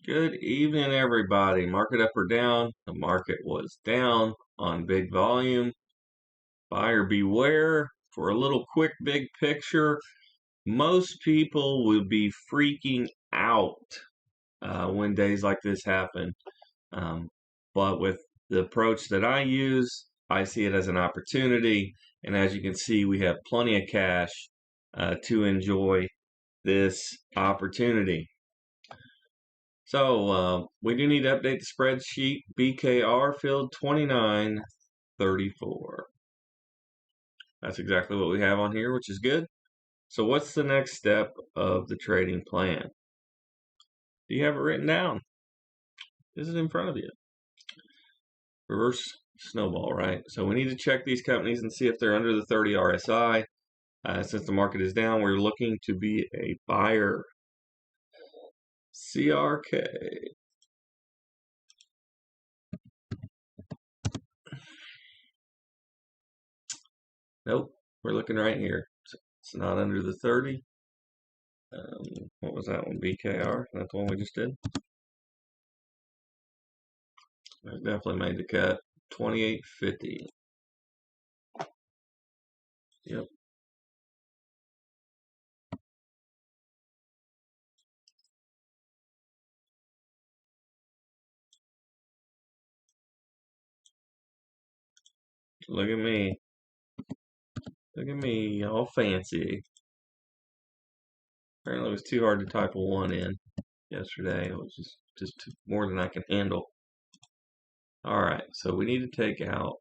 Good evening, everybody. Market up or down? The market was down on big volume. Buyer beware. For a little quick big picture, most people will be freaking out when days like this happen. Um, but with the approach that I use, I see it as an opportunity. And as you can see, we have plenty of cash to enjoy this opportunity. So we do need to update the spreadsheet. BKR filled 2934. That's exactly what we have on here, which is good. So what's the next step of the trading plan? Do you have it written down? Is it in front of you? Reverse snowball, right? So we need to check these companies and see if they're under the 30 RSI. Since the market is down, we're looking to be a buyer. CRK. Nope, we're looking right here. It's not under the 30. What was that one? BKR? That's the one we just did. I definitely made the cut. 28.50. Yep. Look at me. Look at me, all fancy. Apparently it was too hard to type a 1 in yesterday. It was just more than I can handle. Alright, so we need to take out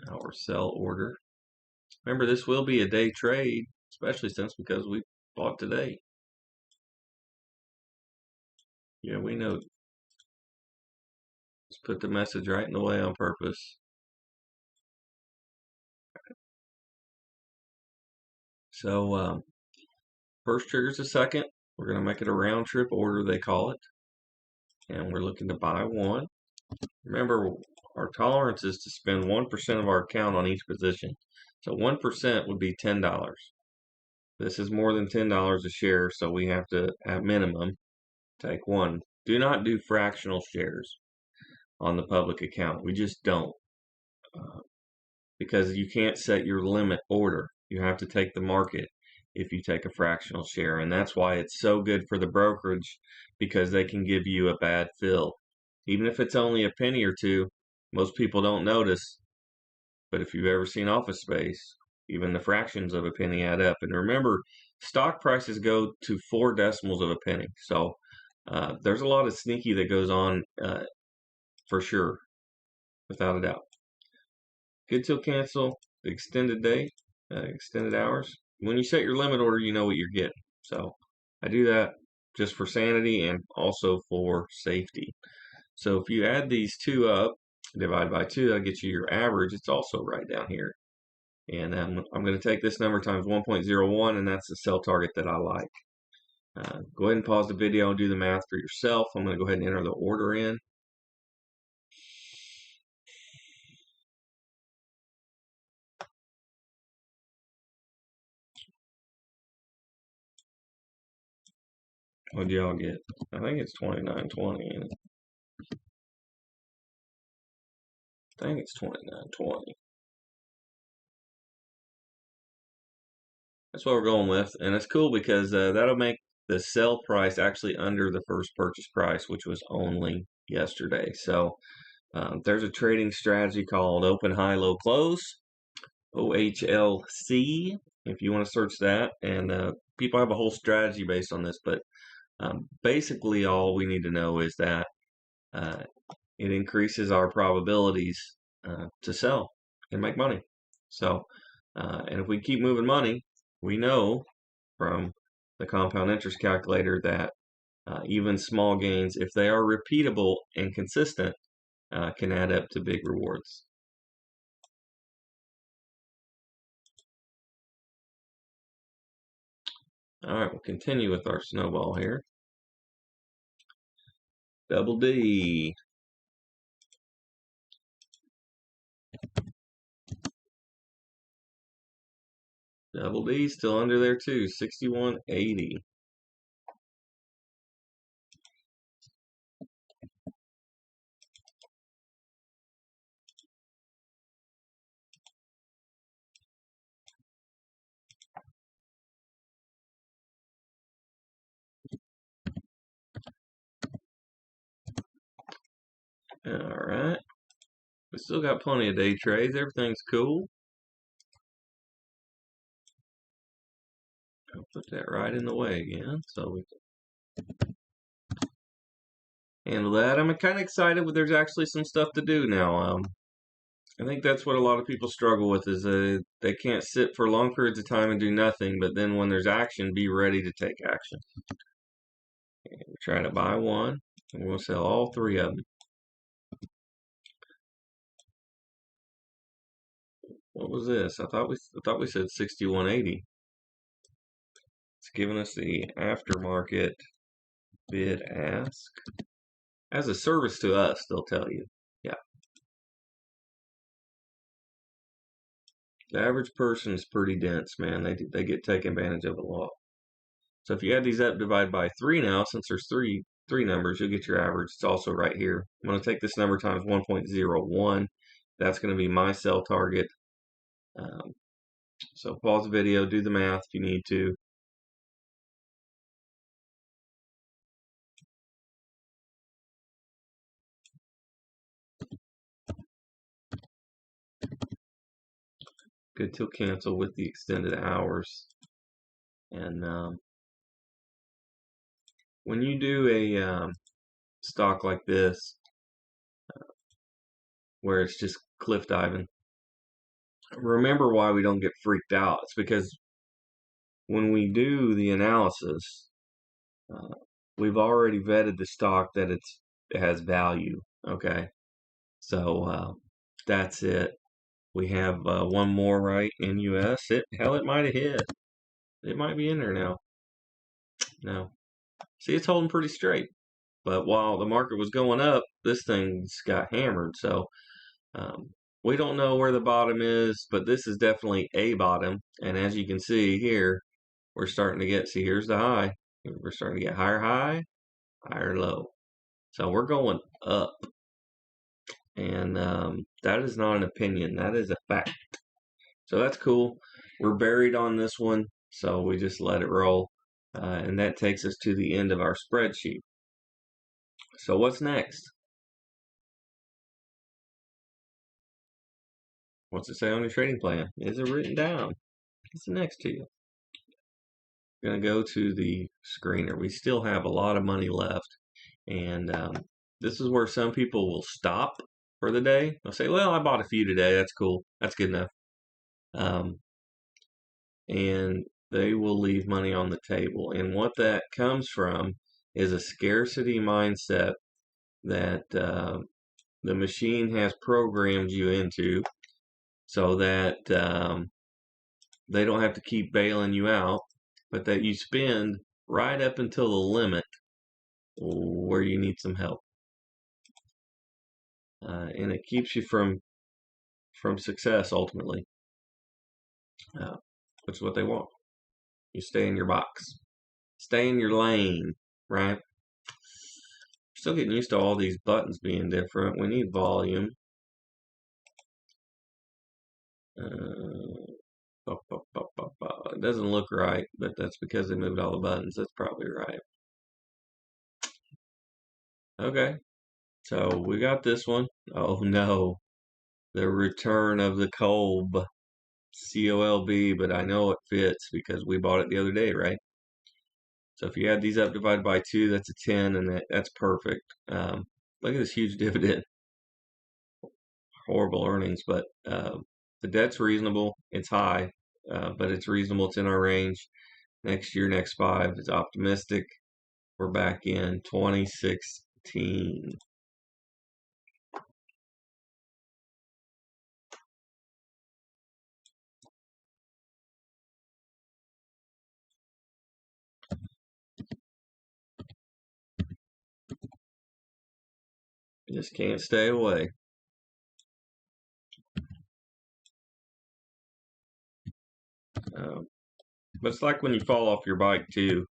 our sell order. Remember, this will be a day trade, especially because we bought today. Yeah, we know. Let's put the message right in the way on purpose. So, first trigger's the second. We're going to make it a round trip order, they call it. And we're looking to buy one. Remember, our tolerance is to spend 1% of our account on each position. So 1% would be $10. This is more than $10 a share, so we have to, at minimum, take one. Do not do fractional shares on the public account. We just don't. Because you can't set your limit order. You have to take the market if you take a fractional share. And that's why it's so good for the brokerage, because they can give you a bad fill. Even if it's only a penny or two, most people don't notice. But if you've ever seen Office Space, even the fractions of a penny add up. And remember, stock prices go to 4 decimals of a penny. So there's a lot of sneaky that goes on for sure, without a doubt. Good till cancel, the extended day, extended hours. When you set your limit order, you know what you're getting. So I do that just for sanity and also for safety. So if you add these two up, divide by 2, that'll get you your average. It's also right down here. And I'm going to take this number times 1.01, and that's the sell target that I like. Go ahead and pause the video and do the math for yourself. I'm going to go ahead and enter the order in. What do y'all get? I think it's 29.20. I think it's 29.20. That's what we're going with, and it's cool because that'll make the sell price actually under the first purchase price, which was only yesterday. So there's a trading strategy called Open High Low Close, OHLC, if you want to search that. And people have a whole strategy based on this, but basically all we need to know is that it increases our probabilities to sell and make money. So, and if we keep moving money, we know from the compound interest calculator that even small gains, if they are repeatable and consistent, can add up to big rewards. All right, we'll continue with our snowball here. Double D. Double D still under there too, 61.80. Alright. We still got plenty of day trades. Everything's cool. I'll put that right in the way again so we can handle that. I'm kind of excited, but there's actually some stuff to do now. I think that's what a lot of people struggle with is they can't sit for long periods of time and do nothing, but then when there's action, be ready to take action. Okay, we're trying to buy one, and we'll sell all three of them. What was this? I thought we said 61.80. It's giving us the aftermarket bid ask. As a service to us, they'll tell you. Yeah. The average person is pretty dense, man. They get taken advantage of a lot. So if you add these up, divide by 3 now, since there's three numbers, you'll get your average. It's also right here. I'm going to take this number times 1.01. That's going to be my sell target. So pause the video, do the math if you need to. Good till cancel with the extended hours. And when you do a stock like this, where it's just cliff diving, remember why we don't get freaked out. It's because when we do the analysis, we've already vetted the stock that it has value. Okay, so that's it. We have one more right in US. Hell, it might have hit. It might be in there now. No, see, it's holding pretty straight. But while the market was going up, this thing's got hammered. So we don't know where the bottom is, but this is definitely a bottom. And as you can see here, we're starting to get, see, here's the high. We're starting to get higher high, higher low. So we're going up. And that is not an opinion. That is a fact. So that's cool. We're buried on this one, so we just let it roll. And that takes us to the end of our spreadsheet. So what's next? What's it say on your trading plan? Is it written down? What's next to you? We're going to go to the screener. We still have a lot of money left. And this is where some people will stop for the day. They'll say, well, I bought a few today. That's cool. That's good enough. And they will leave money on the table. And what that comes from is a scarcity mindset that the machine has programmed you into so that they don't have to keep bailing you out, but that you spend right up until the limit where you need some help. And it keeps you from success ultimately, which is what they want. You stay in your box, stay in your lane, right? Still getting used to all these buttons being different. We need volume. It doesn't look right, but that's because they moved all the buttons. That's probably right. Okay, so we got this one. Oh no, the return of the Kolb, COLB, but I know it fits because we bought it the other day, right? So if you add these up, divided by 2, that's a 10, and that's perfect. Look at this huge dividend. Horrible earnings, but the debt's reasonable. It's high, but it's reasonable. It's in our range. Next year, next 5 is optimistic. We're back in 2016. Just can't stay away. But it's like when you fall off your bike too.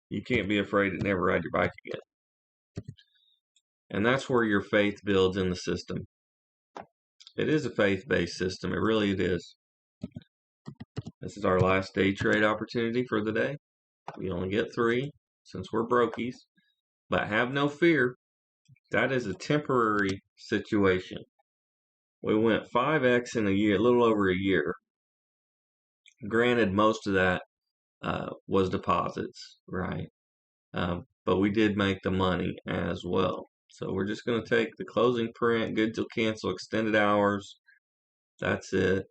You can't be afraid to never ride your bike again. And that's where your faith builds in the system. It is a faith-based system. It really is. This is our last day trade opportunity for the day. We only get 3 since we're brokies. But have no fear. That is a temporary situation. We went 5x in a year, a little over a year. Granted, most of that was deposits, right? But we did make the money as well. So we're just going to take the closing print, good till cancel, extended hours. That's it.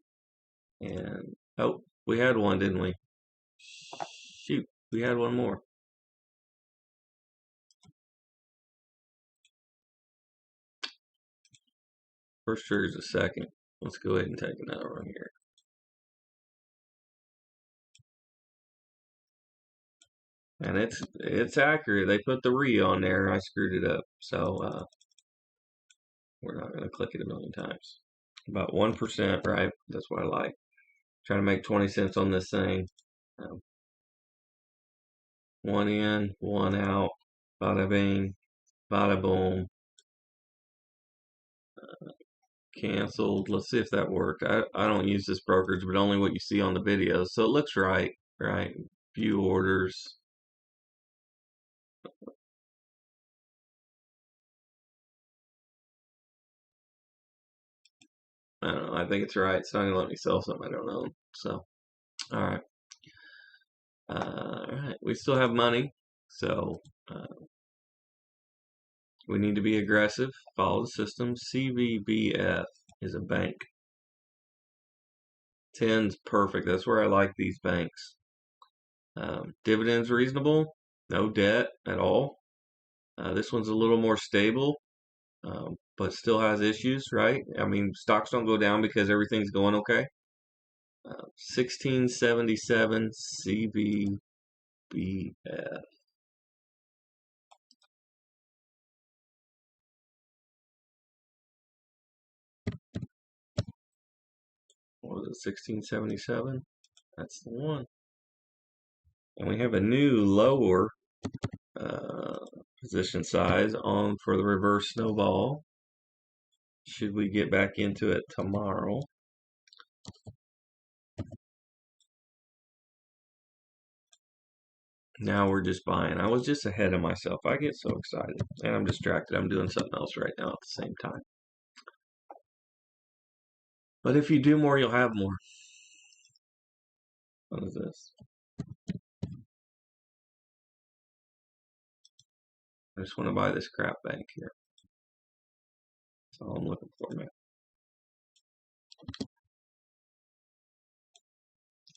And, oh, we had one, didn't we? Shoot, we had one more. First trigger's a second. Let's go ahead and take another one here. And it's accurate. They put the re on there. I screwed it up. So we're not going to click it a million times. About 1%, right? That's what I like. Trying to make 20 cents on this thing. One in, one out. Bada bing, bada boom. Canceled. Let's see if that worked. I don't use this brokerage, but only what you see on the videos. So it looks right, right? View orders. I don't know. I think it's right. It's not going to let me sell something I don't own. So, all right. All right. We still have money. So, we need to be aggressive. Follow the system. CVBF is a bank. 10's perfect. That's where I like these banks. Dividends reasonable. No debt at all. This one's a little more stable, but still has issues, right? I mean, stocks don't go down because everything's going okay. 1677 CVBF. What was it, 1677? That's the one. And we have a new lower position size on for the reverse snowball. Should we get back into it tomorrow? Now we're just buying. I was just ahead of myself. I get so excited. And I'm distracted. I'm doing something else right now at the same time. But if you do more, you'll have more. What is this? I just want to buy this crap bank here. That's all I'm looking for, man.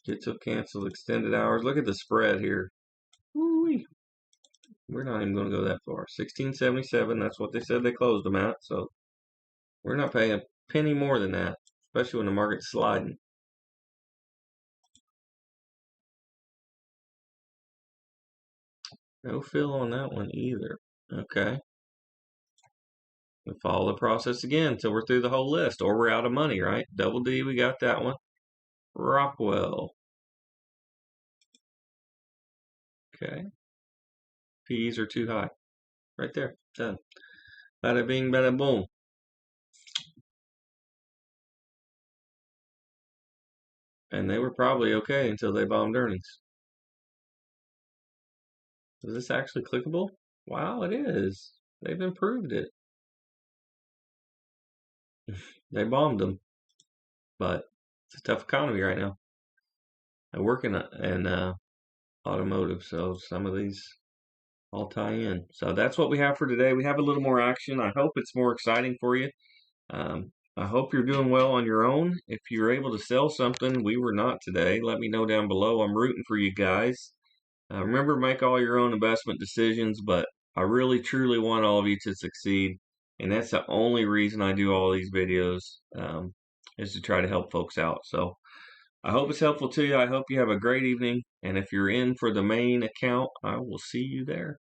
Get till canceled, extended hours. Look at the spread here. Woo-wee. We're not even going to go that far. 1677, that's what they said they closed them at. So we're not paying a penny more than that, especially when the market's sliding. No fill on that one either. Okay. We follow the process again until we're through the whole list, or we're out of money, right? Double D, we got that one. Rockwell. Okay. P's are too high. Right there. Done. Bada bing, bada boom. And they were probably okay until they bombed earnings. Is this actually clickable? Wow, it is. They've improved it. They bombed them. But it's a tough economy right now. I work in automotive, so some of these all tie in. So that's what we have for today. We have a little more action. I hope it's more exciting for you. I hope you're doing well on your own. If you're able to sell something, we were not today. Let me know down below. I'm rooting for you guys. Remember, make all your own investment decisions, but I really, truly want all of you to succeed. And that's the only reason I do all these videos, is to try to help folks out. So I hope it's helpful to you. I hope you have a great evening. And if you're in for the main account, I will see you there.